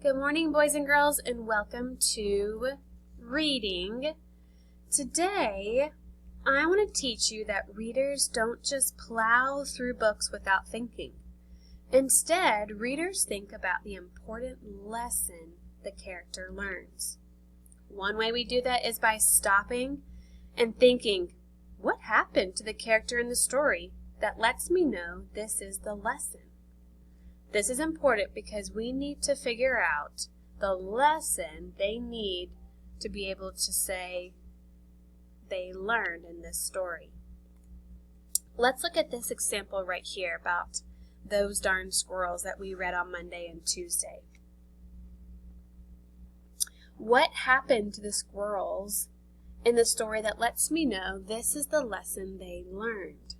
Good morning, boys and girls, and welcome to reading. Today, I want to teach you that readers don't just plow through books without thinking. Instead, readers think about the important lesson the character learns. One way we do that is by stopping and thinking, what happened to the character in the story that lets me know this is the lesson? This is important because we need to figure out the lesson they need to be able to say they learned in this story. Let's look at this example right here about those darn squirrels that we read on Monday and Tuesday. What happened to the squirrels in the story that lets me know this is the lesson they learned?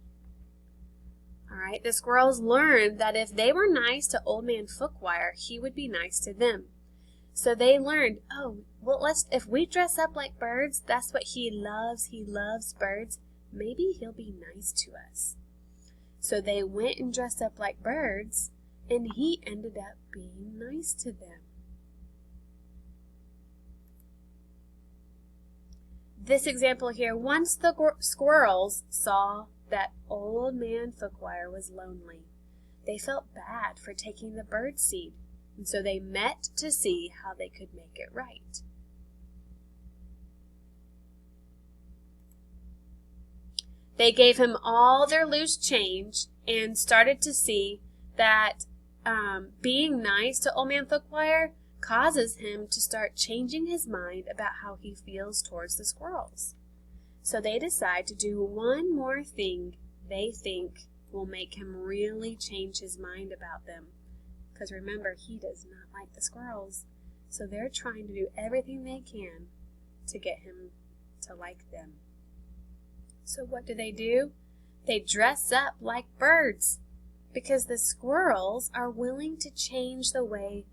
All right, the squirrels learned that if they were nice to Old Man Fookwire, he would be nice to them. So they learned, if we dress up like birds, that's what he loves birds, maybe he'll be nice to us. So they went and dressed up like birds, and he ended up being nice to them. This example here, once the squirrels saw that Old Man Fookwire was lonely, they felt bad for taking the bird seed, and so they met to see how they could make it right. They gave him all their loose change and started to see that being nice to Old Man Fookwire causes him to start changing his mind about how he feels towards the squirrels. So they decide to do one more thing they think will make him really change his mind about them. Because remember, he does not like the squirrels. So they're trying to do everything they can to get him to like them. So what do? They dress up like birds. Because the squirrels are willing to change the way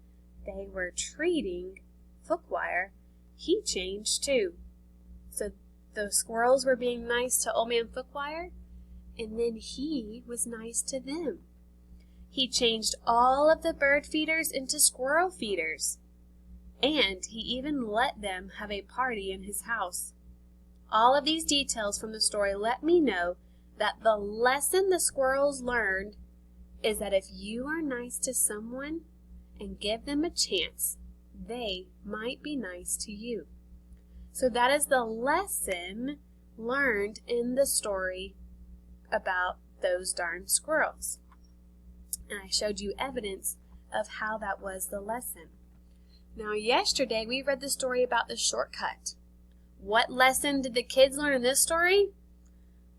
they were treating Fookwire. He changed too. So the squirrels were being nice to Old Man Fookwire, and then he was nice to them. He changed all of the bird feeders into squirrel feeders, and he even let them have a party in his house. All of these details from the story let me know that the lesson the squirrels learned is that if you are nice to someone and give them a chance, they might be nice to you. So that is the lesson learned in the story about those darn squirrels. And I showed you evidence of how that was the lesson. Now, yesterday we read the story about the shortcut. What lesson did the kids learn in this story?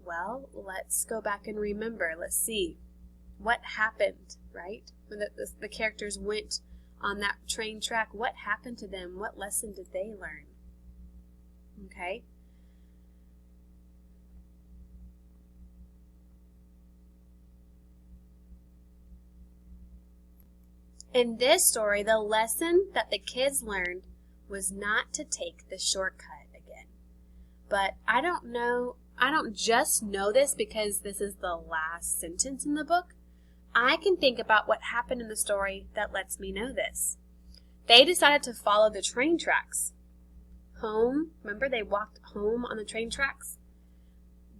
Well, let's go back and remember. Let's see. What happened, right? When the characters went on that train track, what happened to them? What lesson did they learn? Okay. In this story, the lesson that the kids learned was not to take the shortcut again. But I don't just know this because this is the last sentence in the book. I can think about what happened in the story that lets me know this. They decided to follow the train tracks. Home, remember they walked home on the train tracks?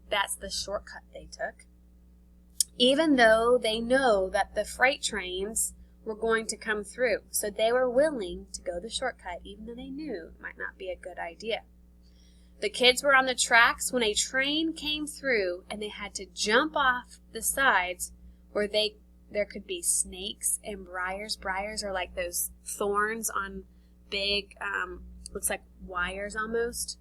That's the shortcut they took. Even though they know that the freight trains were going to come through. So they were willing to go the shortcut even though they knew it might not be a good idea. The kids were on the tracks when a train came through and they had to jump off the sides where there could be snakes and briars. Briars are like those thorns on big looks like wires almost.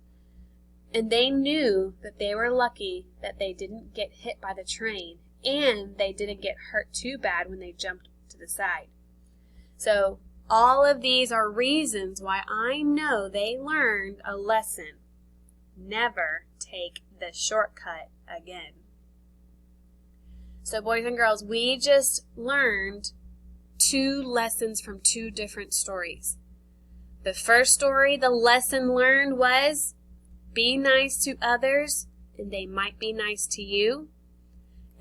And they knew that they were lucky that they didn't get hit by the train and they didn't get hurt too bad when they jumped to the side. So all of these are reasons why I know they learned a lesson. Never take the shortcut again. So boys and girls, we just learned 2 lessons from 2 different stories. The first story, the lesson learned was be nice to others and they might be nice to you.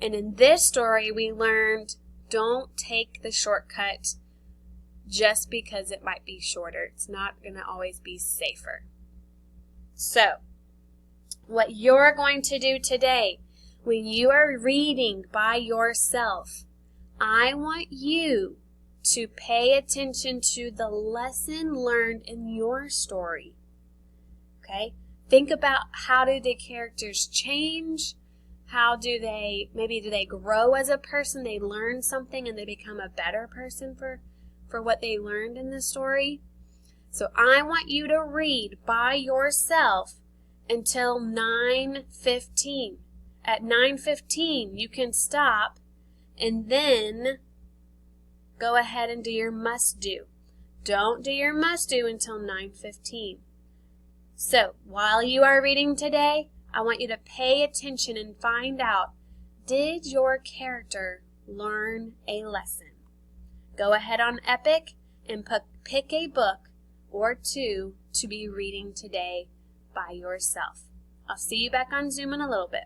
And in this story, we learned don't take the shortcut just because it might be shorter. It's not going to always be safer. So, what you're going to do today, when you are reading by yourself, I want you to pay attention to the lesson learned in your story. Okay? Think about how do the characters change? How do they grow as a person? They learn something and they become a better person for what they learned in the story. So I want you to read by yourself until 9:15. At 9:15, you can stop and then go ahead and do your must do. Don't do your must do until 9:15. So, while you are reading today, I want you to pay attention and find out, did your character learn a lesson? Go ahead on Epic and pick a book or two to be reading today by yourself. I'll see you back on Zoom in a little bit.